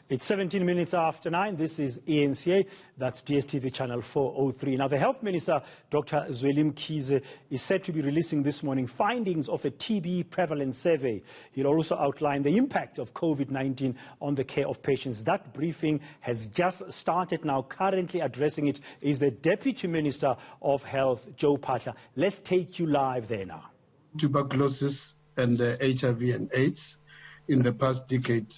It's 17 minutes after 9. This is ENCA. That's DSTV channel 403. Now, the Health Minister, Dr. Zweli Mkhize, is said to be releasing this morning findings of a TB prevalence survey. He'll also outline the impact of COVID-19 on the care of patients. That briefing has just started now. Currently addressing it is the Deputy Minister of Health, Joe Phaahla. Let's take you live there now. Tuberculosis and HIV and AIDS in the past decade.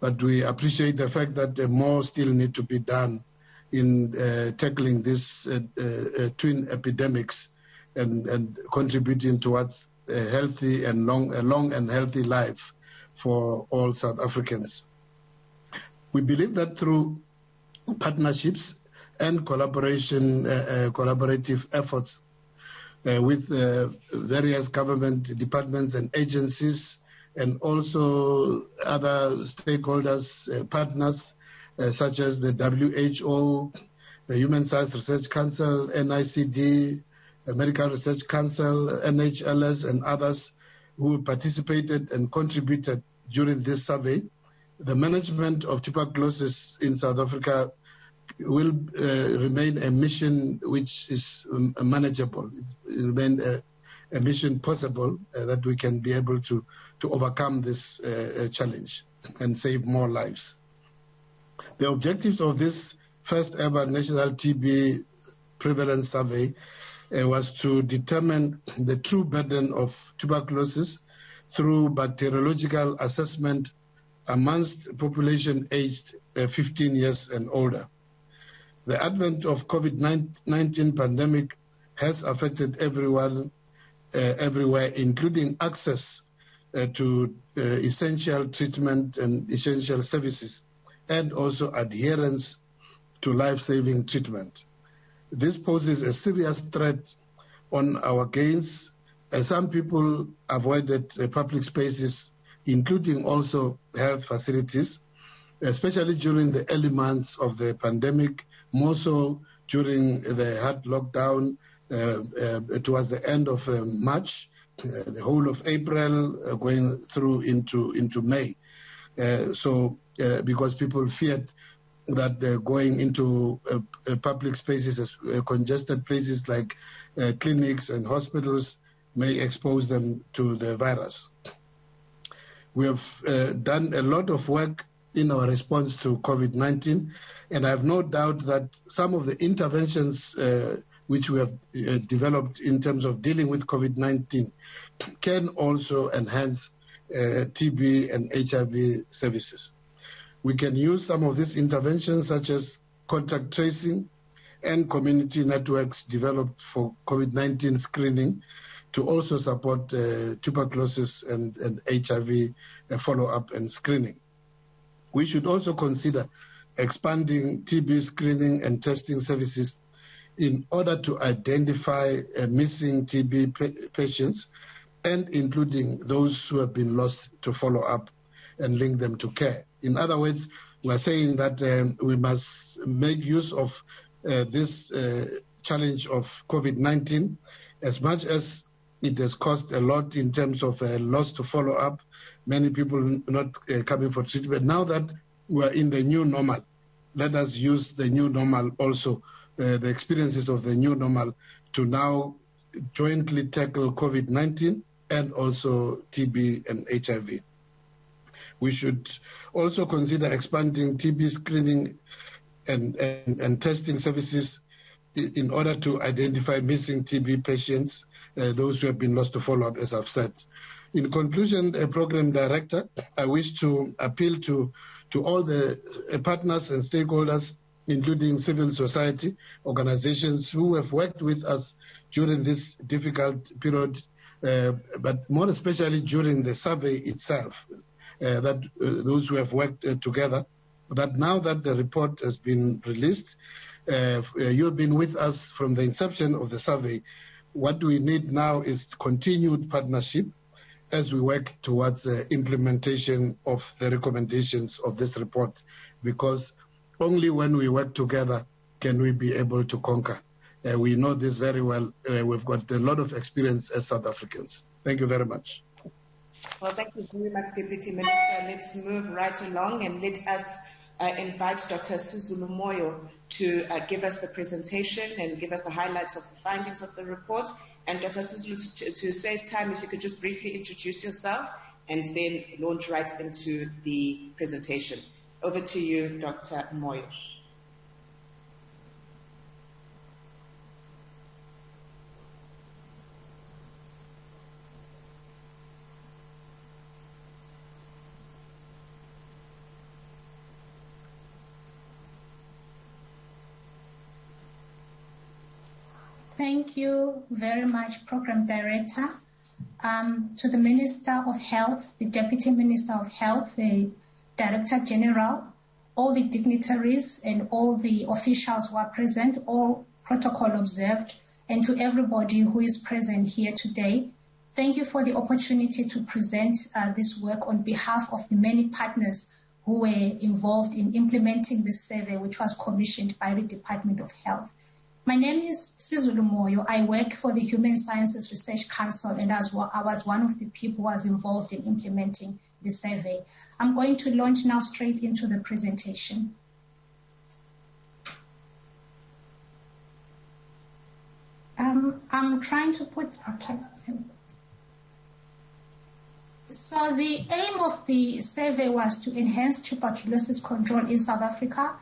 But we appreciate the fact that more still need to be done in tackling these twin epidemics and contributing towards a healthy and long and healthy life for all South Africans. We believe that through partnerships and collaborative efforts with various government departments and agencies, and also other stakeholders, partners, such as the WHO, the Human Science Research Council, NICD, the Medical Research Council, NHLS, and others who participated and contributed during this survey. The management of tuberculosis in South Africa will remain a mission which is manageable. It will remain a mission possible that we can be able to overcome this challenge and save more lives. The objectives of this first ever National TB Prevalence Survey was to determine the true burden of tuberculosis through bacteriological assessment amongst population aged 15 years and older. The advent of COVID-19 pandemic has affected everyone everywhere, including access to essential treatment and essential services, and also adherence to life-saving treatment. This poses a serious threat on our gains, as some people avoided public spaces, including also health facilities, especially during the early months of the pandemic, more so during the hard lockdown towards the end of March, the whole of April, going through into May. Because people feared that going into public spaces, congested places like clinics and hospitals may expose them to the virus. We have done a lot of work in our response to COVID-19, and I have no doubt that some of the interventions which we have developed in terms of dealing with COVID-19 can also enhance TB and HIV services. We can use some of these interventions, such as contact tracing and community networks developed for COVID-19 screening, to also support tuberculosis and HIV follow-up and screening. We should also consider expanding TB screening and testing services in order to identify missing TB patients, and including those who have been lost, to follow up and link them to care. In other words, we are saying that we must make use of this challenge of COVID-19, as much as it has cost a lot in terms of loss to follow up, many people not coming for treatment. Now that we are in the new normal, let us use the new normal also, the experiences of the new normal, to now jointly tackle COVID-19 and also TB and HIV. We should also consider expanding TB screening and testing services in order to identify missing TB patients, those who have been lost to follow-up, as I've said. In conclusion, Program Director, I wish to appeal to all the partners and stakeholders, including civil society organizations who have worked with us during this difficult period, but more especially during the survey itself, that those who have worked together, that now that the report has been released, you've been with us from the inception of the survey. What we need now is continued partnership as we work towards the implementation of the recommendations of this report, because only when we work together can we be able to conquer. We know this very well. We've got a lot of experience as South Africans. Thank you very much. Well, thank you very much, Deputy Minister. Let's move right along and let us invite Dr. Zweli Mkhize to give us the presentation and give us the highlights of the findings of the report. And Dr. Zweli, to save time, if you could just briefly introduce yourself and then launch right into the presentation. Over to you, Dr. Mkhize. Thank you very much, Program Director. To the Minister of Health, the Deputy Minister of Health, the Director General, all the dignitaries and all the officials who are present, all protocol observed, and to everybody who is present here today, thank you for the opportunity to present this work on behalf of the many partners who were involved in implementing this survey, which was commissioned by the Department of Health. My name is Zweli Mkhize. I work for the Human Sciences Research Council, and I was one of the people who was involved in implementing the survey. I'm going to launch now straight into the presentation. I'm trying to put, okay. So the aim of the survey was to enhance tuberculosis control in South Africa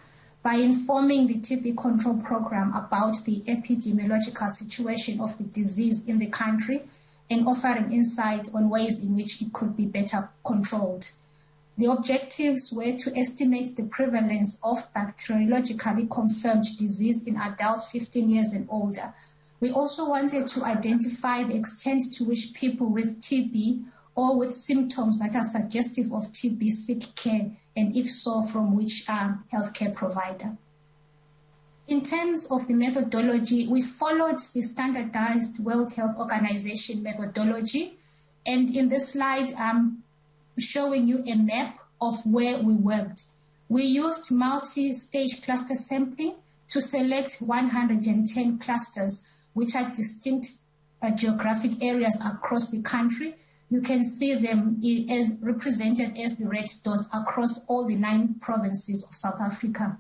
by informing the TB control program about the epidemiological situation of the disease in the country and offering insight on ways in which it could be better controlled. The objectives were to estimate the prevalence of bacteriologically confirmed disease in adults 15 years and older. We also wanted to identify the extent to which people with TB or with symptoms that are suggestive of TB seek care, and if so, from which healthcare provider. In terms of the methodology, we followed the standardized World Health Organization methodology, and in this slide, I'm showing you a map of where we worked. We used multi-stage cluster sampling to select 110 clusters, which are distinct geographic areas across the country. You can see them as represented as the red dots across all the 9 provinces of South Africa.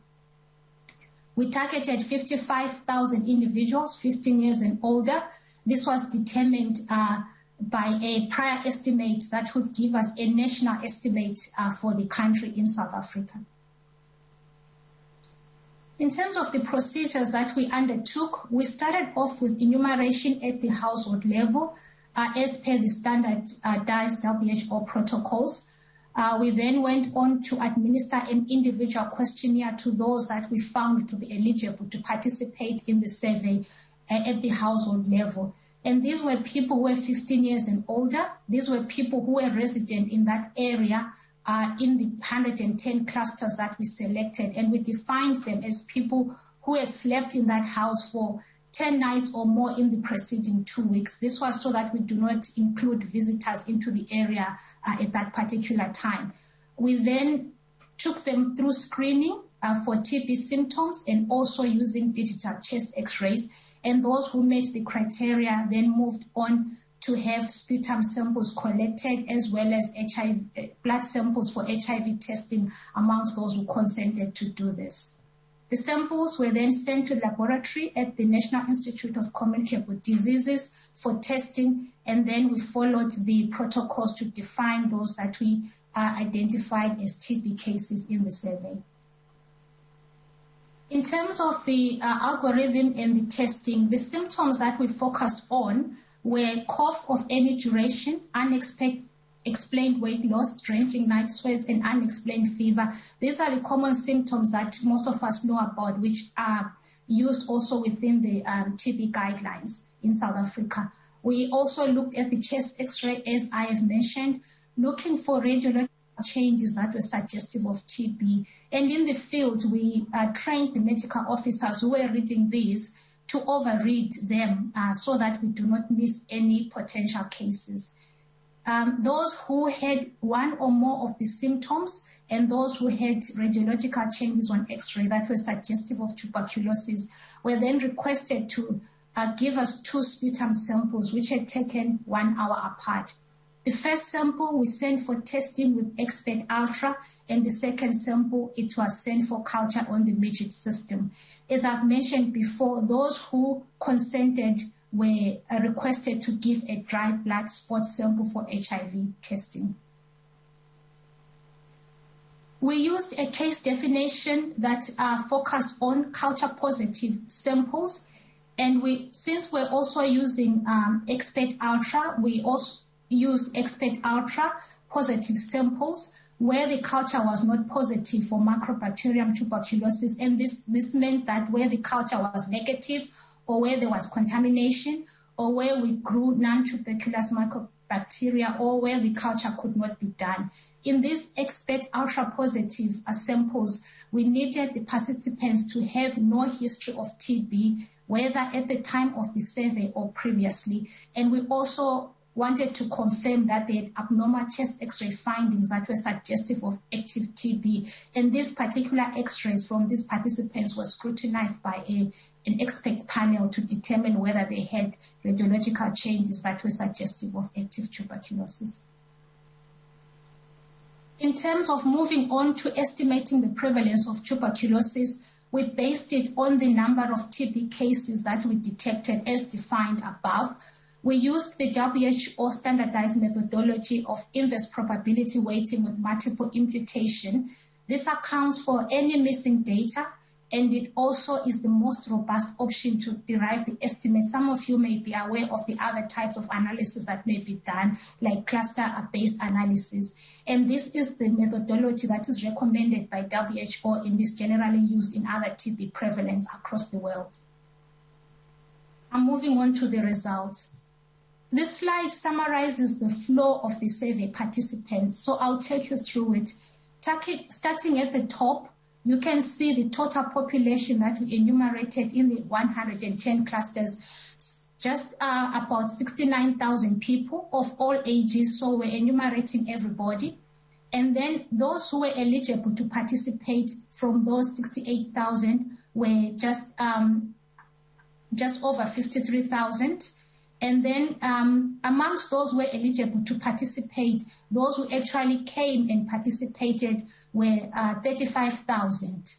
We targeted 55,000 individuals, 15 years and older. This was determined by a prior estimate that would give us a national estimate for the country in South Africa. In terms of the procedures that we undertook, we started off with enumeration at the household level, as per the standardized WHO protocols. We then went on to administer an individual questionnaire to those that we found to be eligible to participate in the survey at the household level. And these were people who were 15 years and older. These were people who were resident in that area in the 110 clusters that we selected. And we defined them as people who had slept in that house for 10 nights or more in the preceding 2 weeks. This was so that we do not include visitors into the area at that particular time. We then took them through screening for TB symptoms and also using digital chest x-rays. And those who met the criteria then moved on to have sputum samples collected as well as blood samples for HIV testing amongst those who consented to do this. The samples were then sent to the laboratory at the National Institute of Communicable Diseases for testing, and then we followed the protocols to define those that we identified as TB cases in the survey. In terms of the algorithm and the testing, the symptoms that we focused on were cough of any duration, explained weight loss, drenching night sweats, and unexplained fever. These are the common symptoms that most of us know about, which are used also within the TB guidelines in South Africa. We also looked at the chest x-ray, as I have mentioned, looking for radiological changes that were suggestive of TB. And in the field, we trained the medical officers who were reading these to overread them so that we do not miss any potential cases. Those who had one or more of the symptoms and those who had radiological changes on X-ray that were suggestive of tuberculosis were then requested to give us 2 sputum samples, which had taken 1 hour apart. The first sample we sent for testing with Expert Ultra, and the second sample, it was sent for culture on the midget system. As I've mentioned before, those who consented were requested to give a dry blood spot sample for HIV testing. We used a case definition that focused on culture-positive samples, and since we're also using Expert Ultra, we also used Expert Ultra positive samples where the culture was not positive for Microbacterium tuberculosis, and this meant that where the culture was negative or where there was contamination or where we grew non-tuberculous microbacteria or where the culture could not be done. In these Expert Ultra positive samples, we needed the participants to have no history of TB, whether at the time of the survey or previously, and we also wanted to confirm that they had abnormal chest X-ray findings that were suggestive of active TB. And these particular X-rays from these participants were scrutinized by an expert panel to determine whether they had radiological changes that were suggestive of active tuberculosis. In terms of moving on to estimating the prevalence of tuberculosis, we based it on the number of TB cases that we detected as defined above. We used the WHO standardized methodology of inverse probability weighting with multiple imputation. This accounts for any missing data, and it also is the most robust option to derive the estimate. Some of you may be aware of the other types of analysis that may be done, like cluster-based analysis. And this is the methodology that is recommended by WHO and is generally used in other TB prevalence across the world. I'm moving on to the results. This slide summarizes the flow of the survey participants, so I'll take you through it. Starting at the top, you can see the total population that we enumerated in the 110 clusters, just about 69,000 people of all ages, so we're enumerating everybody. And then those who were eligible to participate from those 68,000 were just over 53,000. And then amongst those who were eligible to participate, those who actually came and participated were 35,000.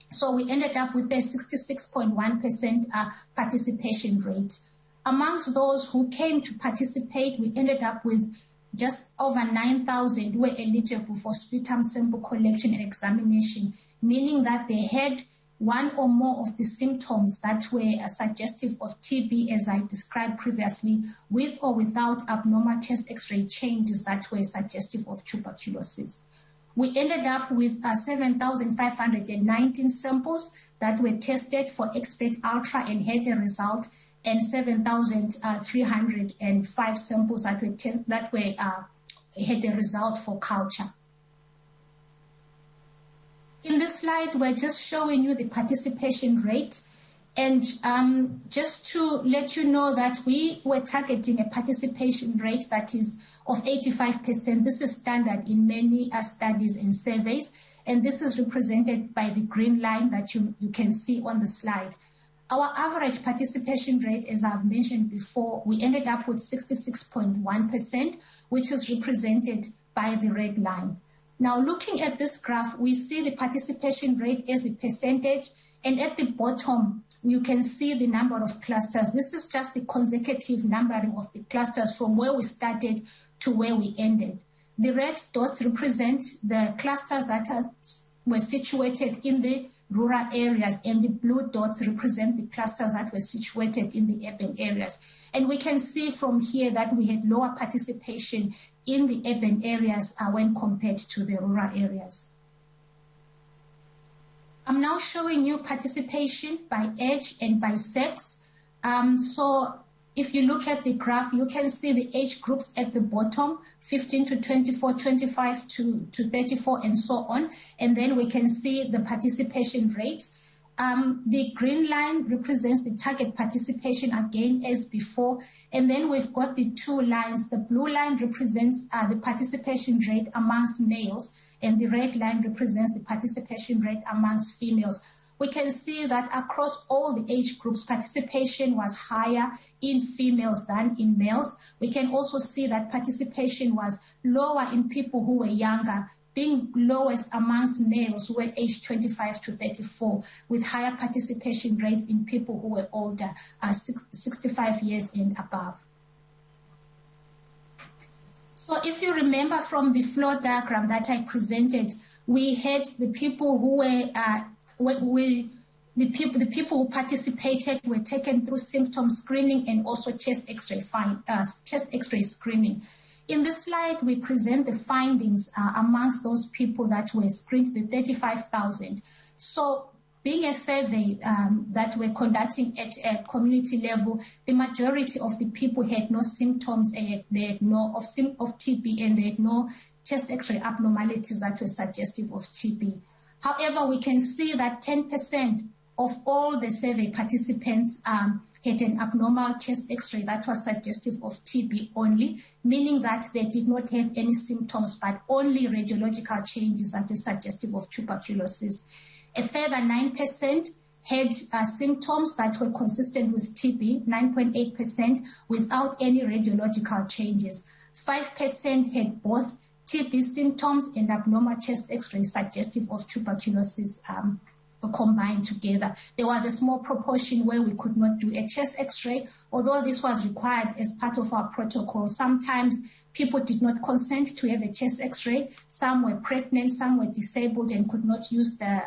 So we ended up with a 66.1% participation rate. Amongst those who came to participate, we ended up with just over 9,000 who were eligible for sputum sample collection and examination, meaning that they had one or more of the symptoms that were suggestive of TB, as I described previously, with or without abnormal chest X-ray changes that were suggestive of tuberculosis. We ended up with 7,519 samples that were tested for Expert Ultra and had a result, and 7,305 samples that had a result for culture. In this slide, we're just showing you the participation rate. And just to let you know that we were targeting a participation rate that is of 85%. This is standard in many studies and surveys. And this is represented by the green line that you can see on the slide. Our average participation rate, as I've mentioned before, we ended up with 66.1%, which is represented by the red line. Now, looking at this graph, we see the participation rate as a percentage, and at the bottom, you can see the number of clusters. This is just the consecutive numbering of the clusters from where we started to where we ended. The red dots represent the clusters that were situated in the rural areas, and the blue dots represent the clusters that were situated in the urban areas. And we can see from here that we had lower participation in the urban areas when compared to the rural areas. I'm now showing you participation by age and by sex. So if you look at the graph, you can see the age groups at the bottom, 15 to 24, 25 to 34, and so on. And then we can see the participation rate. The green line represents the target participation again as before. And then we've got the two lines. The blue line represents the participation rate amongst males, and the red line represents the participation rate amongst females. we can see that across all the age groups, participation was higher in females than in males. We can also see that participation was lower in people who were younger, being lowest amongst males who were aged 25 to 34, with higher participation rates in people who were older, 65 years and above. So if you remember from the flow diagram that I presented, we had the people who were the people who participated were taken through symptom screening and also chest X-ray screening. In this slide, we present the findings amongst those people that were screened, the 35,000. So being a survey that we're conducting at a community level, the majority of the people had no symptoms, they had no of TB, and they had no chest X-ray abnormalities that were suggestive of TB. However, we can see that 10% of all the survey participants had an abnormal chest X-ray that was suggestive of TB only, meaning that they did not have any symptoms, but only radiological changes that were suggestive of tuberculosis. A further 9% had symptoms that were consistent with TB, 9.8%, without any radiological changes. 5% had both TB symptoms and abnormal chest X-ray suggestive of tuberculosis combined together. There was a small proportion where we could not do a chest X-ray, although this was required as part of our protocol. Sometimes people did not consent to have a chest X-ray. Some were pregnant, some were disabled and could not use the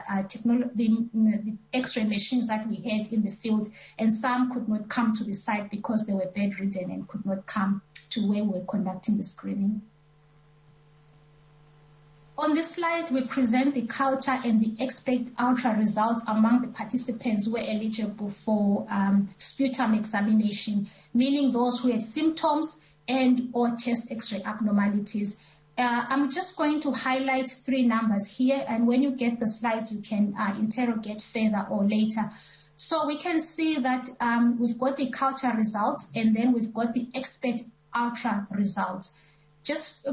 X-ray machines that we had in the field, and some could not come to the site because they were bedridden and could not come to where we were conducting the screening. On this slide, we present the culture and the expect ultra results among the participants who were eligible for sputum examination, meaning those who had symptoms and or chest X-ray abnormalities. I'm just going to highlight 3 numbers here, and when you get the slides, you can interrogate further or later. So we can see that we've got the culture results, and then we've got the expect ultra results. Just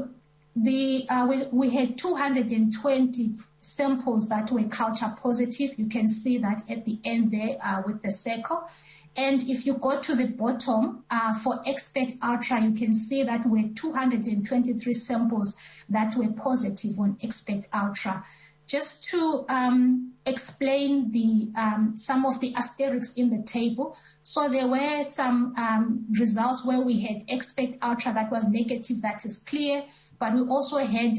we had 220 samples that were culture positive. You can see that at the end there with the circle. And if you go to the bottom for expect ultra, you can see that we had 223 samples that were positive on expect ultra. Just to explain the some of the asterisks in the table. So there were some results where we had expect ultra that was negative, that is clear, but we also had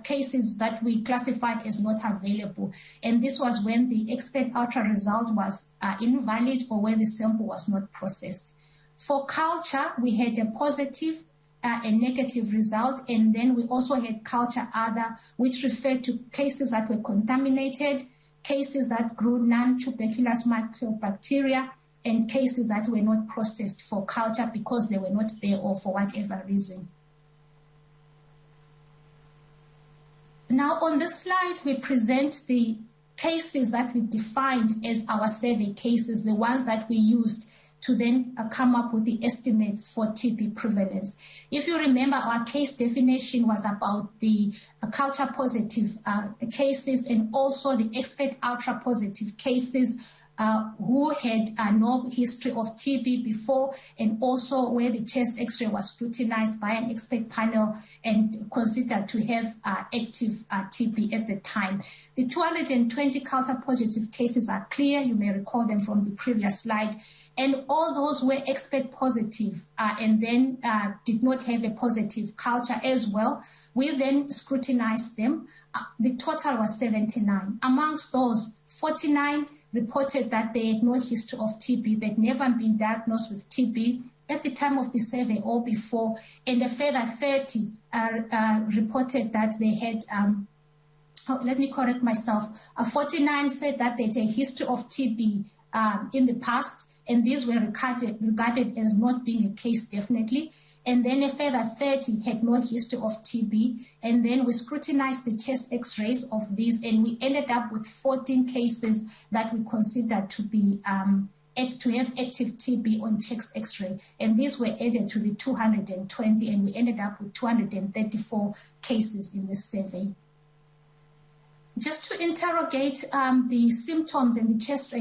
cases that we classified as not available. And this was when the expect ultra result was invalid or when the sample was not processed. For culture, we had a positive, a negative result, and then we also had culture other, which referred to cases that were contaminated, cases that grew non-tuberculous mycobacteria, and cases that were not processed for culture because they were not there or for whatever reason. Now on this slide, we present the cases that we defined as our survey cases, the ones that we used to then come up with the estimates for TB prevalence. If you remember, our case definition was about the culture positive cases and also the expect ultra positive cases who had no history of TB before, and also where the chest X-ray was scrutinized by an expert panel and considered to have active TB at the time. The 220 culture positive cases are clear. You may recall them from the previous slide. And all those were expert positive and then did not have a positive culture as well. We then scrutinized them. The total was 79. Amongst those, 49 reported that they had no history of TB. They'd never been diagnosed with TB at the time of the survey or before. And a further 30 reported that they had, let me correct myself, 49 said that they had a history of TB in the past, and these were regarded as not being a case definitely. And then a further 30 had no history of TB. And then we scrutinized the chest X-rays of these, and we ended up with 14 cases that we considered to be to have active TB on chest X-ray. And these were added to the 220, and we ended up with 234 cases in this survey. just to interrogate the symptoms and the chest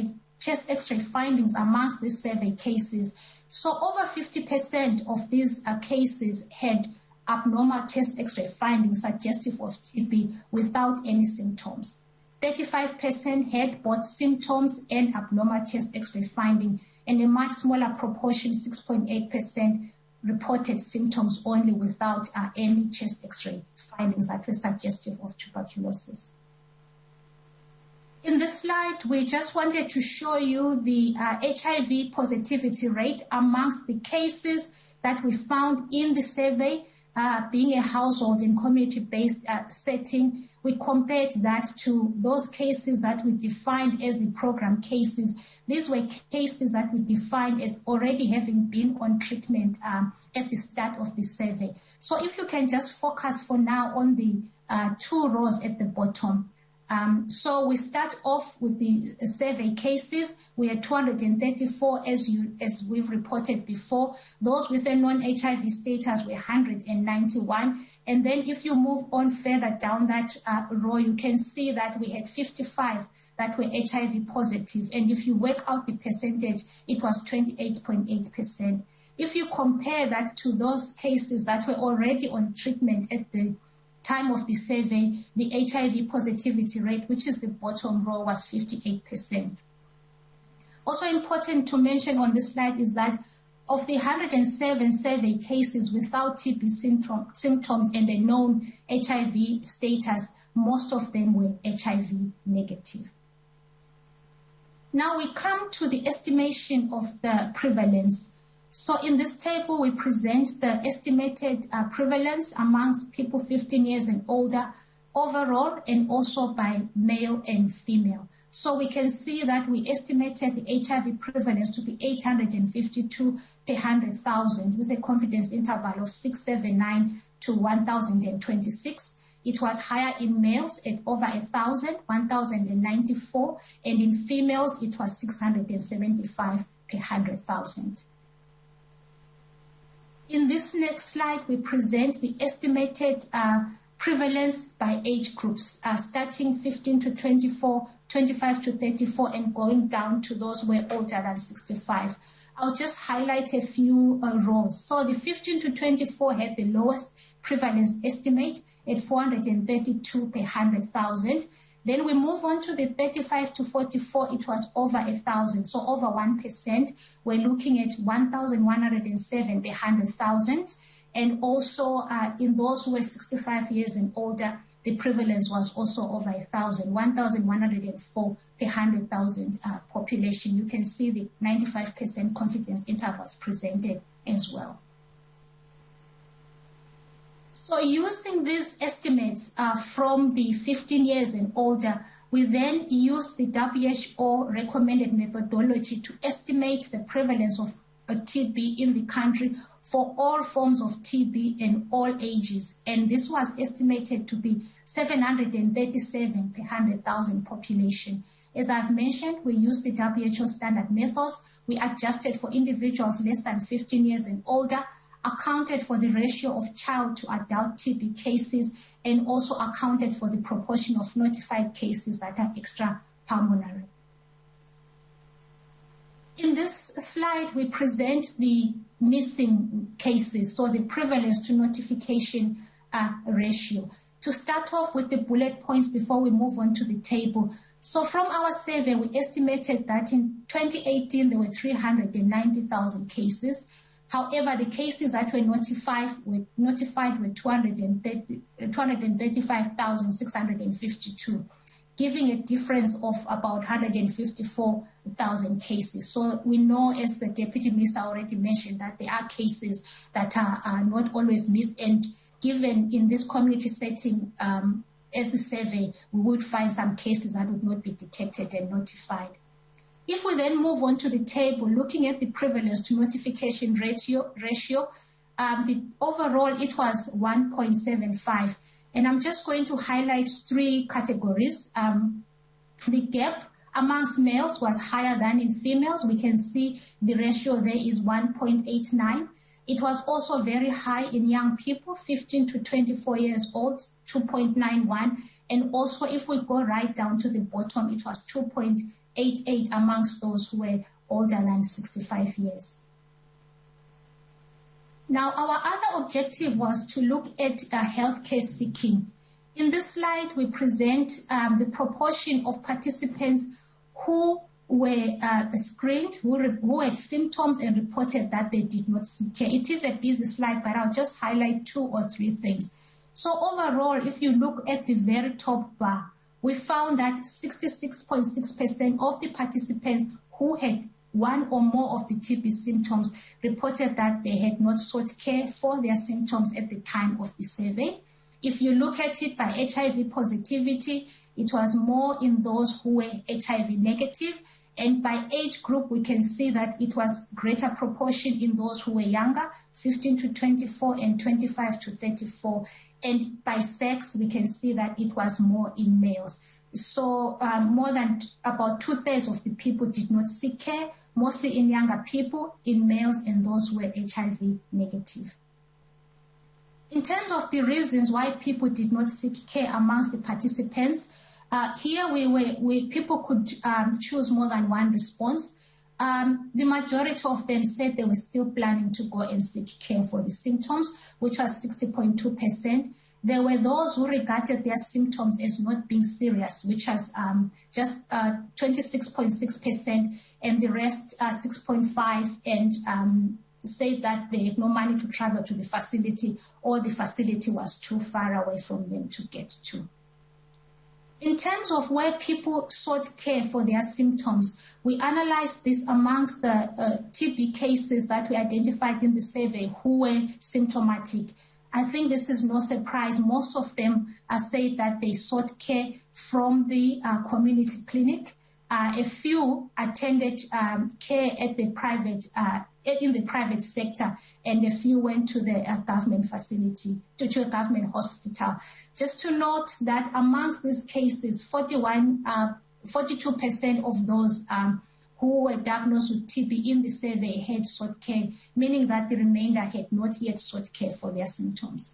X-ray findings amongst these survey cases. So over 50% of these cases had abnormal chest X-ray findings suggestive of TB without any symptoms. 35% had both symptoms and abnormal chest X-ray finding, and a much smaller proportion, 6.8%, reported symptoms only without any chest X-ray findings that were suggestive of tuberculosis. In this slide, we just wanted to show you the HIV positivity rate amongst the cases that we found in the survey. Being a household and community-based setting, we compared that to those cases that we defined as the program cases. These were cases that we defined as already having been on treatment at the start of the survey. So if you can just focus for now on the two rows at the bottom. So we start off with the survey cases. We had 234, as we've reported before. Those with a non-HIV status were 191. And then if you move on further down that row, you can see that we had 55 that were HIV positive. And if you work out the percentage, it was 28.8%. If you compare that to those cases that were already on treatment at the time of the survey, the HIV positivity rate, which is the bottom row, was 58%. Also important to mention on this slide is that of the 107 survey cases without TB symptoms and a known HIV status, most of them were HIV negative. Now we come to the estimation of the prevalence. So in this table, we present the estimated prevalence amongst people 15 years and older overall, and also by male and female. So we can see that we estimated the HIV prevalence to be 852 per 100,000 with a confidence interval of 679 to 1,026. It was higher in males at over 1,000, 1,094, and in females it was 675 per 100,000. In this next slide, we present the estimated prevalence by age groups, starting 15 to 24, 25 to 34, and going down to those who are older than 65. I'll just highlight a few rows. So the 15 to 24 had the lowest prevalence estimate at 432 per 100,000. Then we move on to the 35 to 44, it was over 1,000, so over 1%. We're looking at 1,107 per 100,000. And also in those who were 65 years and older, the prevalence was also over 1,000, 1,104 per 100,000 population. You can see the 95% confidence intervals presented as well. So using these estimates from the 15 years and older, we then used the WHO recommended methodology to estimate the prevalence of TB in the country for all forms of TB and all ages. And this was estimated to be 737 per 100,000 population. As I've mentioned, we used the WHO standard methods. We adjusted for individuals less than 15 years and older, accounted for the ratio of child to adult TB cases, and also accounted for the proportion of notified cases that are extrapulmonary. In this slide, we present the missing cases, so the prevalence to notification ratio. To start off with the bullet points before we move on to the table. So from our survey, we estimated that in 2018, there were 390,000 cases. However, the cases that were notified were 235,652, giving a difference of about 154,000 cases. So we know, as the Deputy Minister already mentioned, that there are cases that are not always missed, and given in this community setting, as the survey, we would find some cases that would not be detected and notified. If we then move on to the table, looking at the prevalence to notification ratio, the overall it was 1.75. And I'm just going to highlight three categories. The gap amongst males was higher than in females. We can see the ratio there is 1.89. It was also very high in young people, 15 to 24 years old, 2.91. And also, if we go right down to the bottom, it was 2.88 amongst those who were older than 65 years. Now, our other objective was to look at healthcare seeking. In this slide, we present the proportion of participants who were screened, who had symptoms and reported that they did not seek care. It is a busy slide, but I'll just highlight 2 or 3 things. So overall, if you look at the very top bar, we found that 66.6% of the participants who had one or more of the TB symptoms reported that they had not sought care for their symptoms at the time of the survey. If you look at it by HIV positivity, it was more in those who were HIV negative. And by age group, we can see that it was greater proportion in those who were younger, 15 to 24 and 25 to 34. And by sex, we can see that it was more in males. So more than about 2/3 of the people did not seek care, mostly in younger people, in males, and those who were HIV negative. In terms of the reasons why people did not seek care amongst the participants, here people could choose more than one response. The majority of them said they were still planning to go and seek care for the symptoms, which was 60.2%. There were those who regarded their symptoms as not being serious, which was just 26.6%, and the rest 6.5%, and said that they had no money to travel to the facility, or the facility was too far away from them to get to. In terms of where people sought care for their symptoms, we analyzed this amongst the TB cases that we identified in the survey who were symptomatic. I think this is no surprise. Most of them said that they sought care from the community clinic. A few attended care at the in the private sector, and a few went to the government facility, to a government hospital. Just to note that amongst these cases, 42% of those who were diagnosed with TB in the survey had sought care, meaning that the remainder had not yet sought care for their symptoms.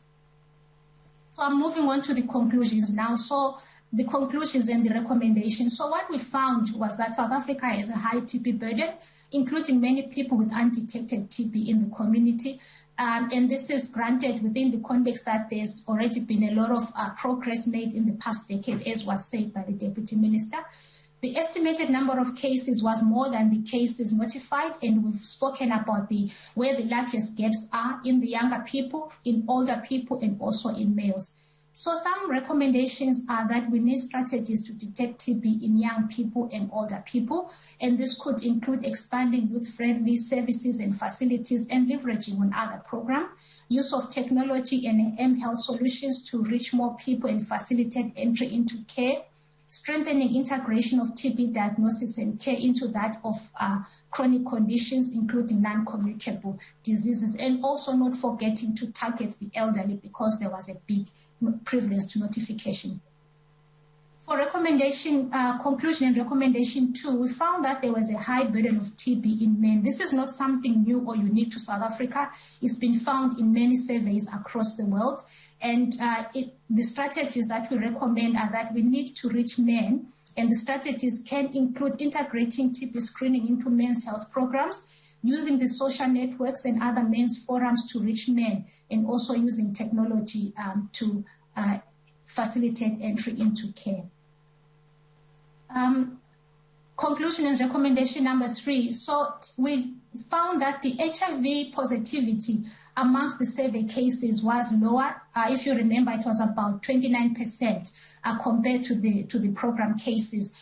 So I'm moving on to the conclusions now. So the conclusions and the recommendations. So what we found was that South Africa has a high TB burden, including many people with undetected TB in the community. And this is granted within the context that there's already been a lot of progress made in the past decade, as was said by the Deputy Minister. The estimated number of cases was more than the cases notified, and we've spoken about where the largest gaps are in the younger people, in older people, and also in males. So some recommendations are that we need strategies to detect TB in young people and older people, and this could include expanding youth-friendly services and facilities and leveraging on other programs, use of technology and mHealth solutions to reach more people and facilitate entry into care, strengthening integration of TB diagnosis and care into that of chronic conditions, including non-communicable diseases, and also not forgetting to target the elderly because there was a big prevalence to notification. For recommendation, conclusion and recommendation 2, we found that there was a high burden of TB in men. This is not something new or unique to South Africa. It's been found in many surveys across the world. And the strategies that we recommend are that we need to reach men, and the strategies can include integrating TB screening into men's health programs, using the social networks and other men's forums to reach men, and also using technology to facilitate entry into care. Conclusion and recommendation number 3. So we found that the HIV positivity amongst the survey cases was lower. If you remember, it was about 29% compared to the program cases.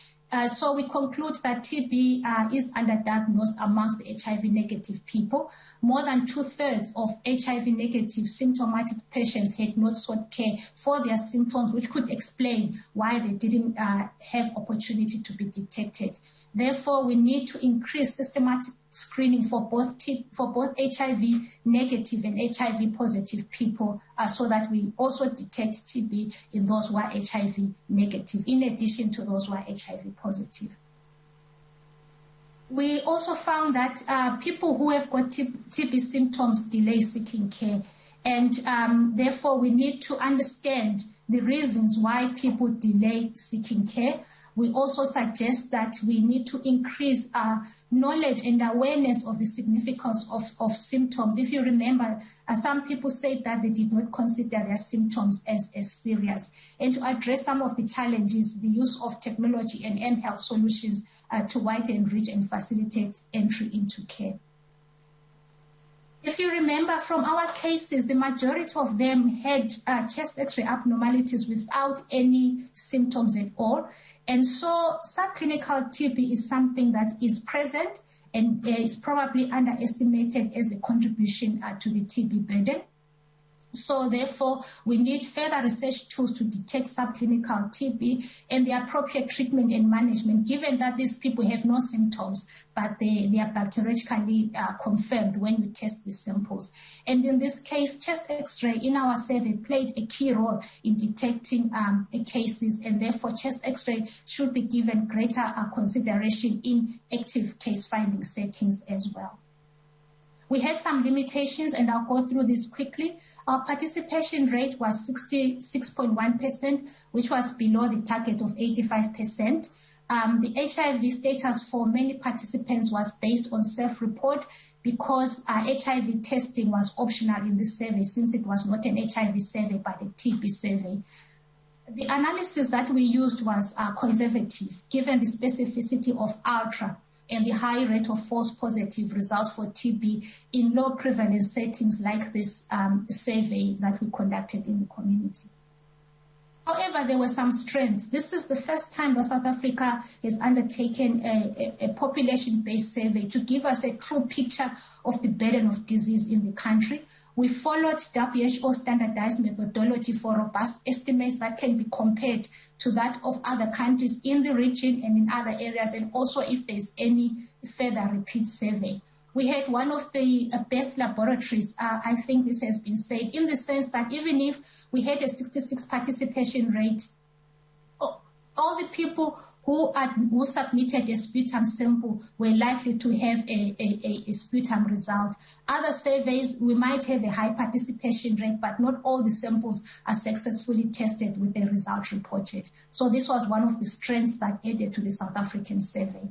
So we conclude that TB is underdiagnosed amongst the HIV negative people. More than 2/3 of HIV negative symptomatic patients had not sought care for their symptoms, which could explain why they didn't have opportunity to be detected. Therefore, we need to increase systematic screening for both HIV negative and HIV positive people so that we also detect TB in those who are HIV negative, in addition to those who are HIV positive. We also found that people who have got TB symptoms delay seeking care, and therefore we need to understand the reasons why people delay seeking care. We also suggest that we need to increase our knowledge and awareness of the significance of symptoms. If you remember, some people said that they did not consider their symptoms as serious. And to address some of the challenges, the use of technology and mHealth solutions to widen, reach, and facilitate entry into care. If you remember from our cases, the majority of them had chest X-ray abnormalities without any symptoms at all. And so subclinical TB is something that is present and is probably underestimated as a contribution to the TB burden. So therefore, we need further research tools to detect subclinical TB and the appropriate treatment and management, given that these people have no symptoms, but they are bacteriologically confirmed when we test the samples. And in this case, chest X-ray in our survey played a key role in detecting cases, and therefore chest X-ray should be given greater consideration in active case finding settings as well. We had some limitations, and I'll go through this quickly. Our participation rate was 66.1%, which was below the target of 85%. The HIV status for many participants was based on self-report because HIV testing was optional in this survey, since it was not an HIV survey but a TB survey. The analysis that we used was conservative, given the specificity of ultra and the high rate of false positive results for TB in low prevalence settings like this survey that we conducted in the community. However, there were some strengths. This is the first time that South Africa has undertaken a population-based survey to give us a true picture of the burden of disease in the country. We followed WHO standardized methodology for robust estimates that can be compared to that of other countries in the region and in other areas, and also if there's any further repeat survey. We had one of the best laboratories, I think this has been said, in the sense that even if we had a 66 participation rate, all the people who submitted a sputum sample were likely to have a sputum result. Other surveys, we might have a high participation rate, but not all the samples are successfully tested with the result reported. So this was one of the strengths that added to the South African survey.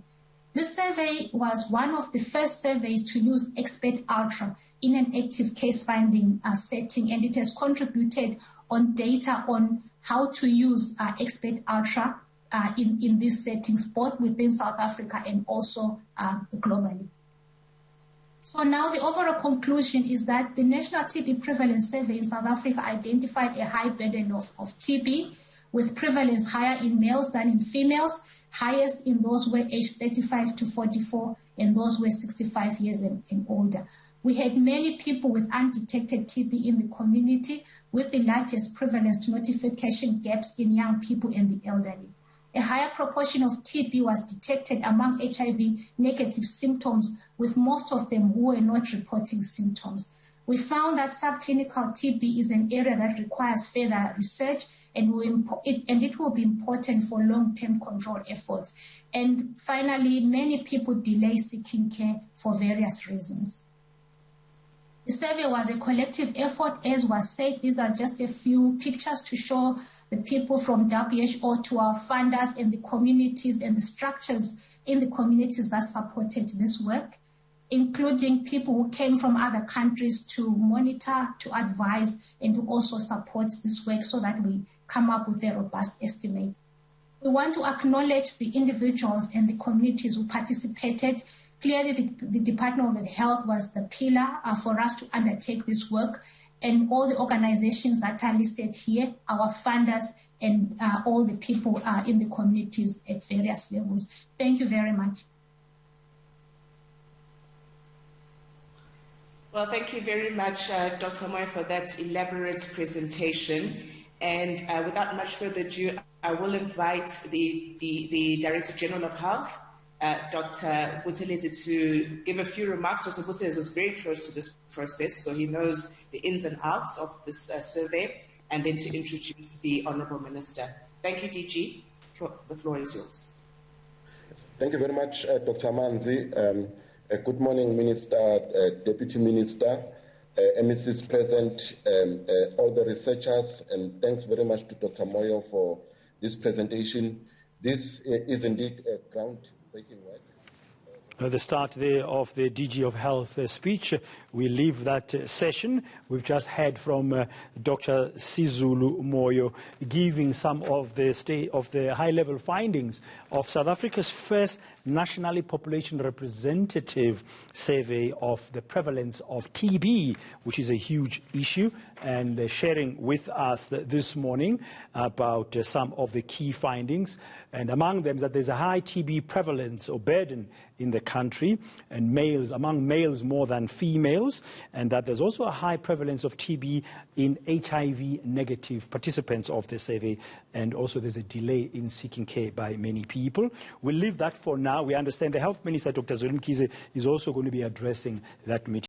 This survey was one of the first surveys to use Expert Ultra in an active case finding setting, and it has contributed on data on how to use Expert Ultra in these settings, both within South Africa and also globally. So now the overall conclusion is that the National TB Prevalence Survey in South Africa identified a high burden of TB, with prevalence higher in males than in females, highest in those who were aged 35 to 44 and those who were 65 years and older. We had many people with undetected TB in the community, with the largest prevalence notification gaps in young people and the elderly. A higher proportion of TB was detected among HIV negative symptoms, with most of them who were not reporting symptoms. We found that subclinical TB is an area that requires further research, and it will be important for long-term control efforts. And finally, many people delay seeking care for various reasons. The survey was a collective effort, as was said. These are just a few pictures to show the people from WHO to our funders and the communities and the structures in the communities that supported this work, including people who came from other countries to monitor, to advise, and to also support this work so that we come up with a robust estimate. We want to acknowledge the individuals and the communities who participated. Clearly, the Department of Health was the pillar for us to undertake this work, and all the organizations that are listed here, our funders, and all the people in the communities at various levels. Thank you very much. Well, thank you very much, Dr. Moyo, for that elaborate presentation. And without much further ado, I will invite the Director General of Health, Dr. Buthelezi, to give a few remarks. Dr. Buthelezi was very close to this process, so he knows the ins and outs of this survey, and then to introduce the Honourable Minister. Thank you, DG. The floor is yours. Thank you very much, Dr. Manzi. Good morning, Minister, Deputy Minister, MECs present, all the researchers, and thanks very much to Dr. Moyo for this presentation. This is indeed a groundbreaking work. The start there of the DG of Health speech. We leave that session. We've just heard from Dr. Sizulu Moyo giving some of the high-level findings of South Africa's first nationally population representative survey of the prevalence of TB, which is a huge issue, and sharing with us this morning about some of the key findings. And among them, that there's a high TB prevalence or burden in the country, and among males more than females, and that there's also a high prevalence of TB in HIV-negative participants of the survey, and also there's a delay in seeking care by many people. We'll leave that for now. We understand the Health Minister, Dr. Zweli Mkhize, is also going to be addressing that meeting.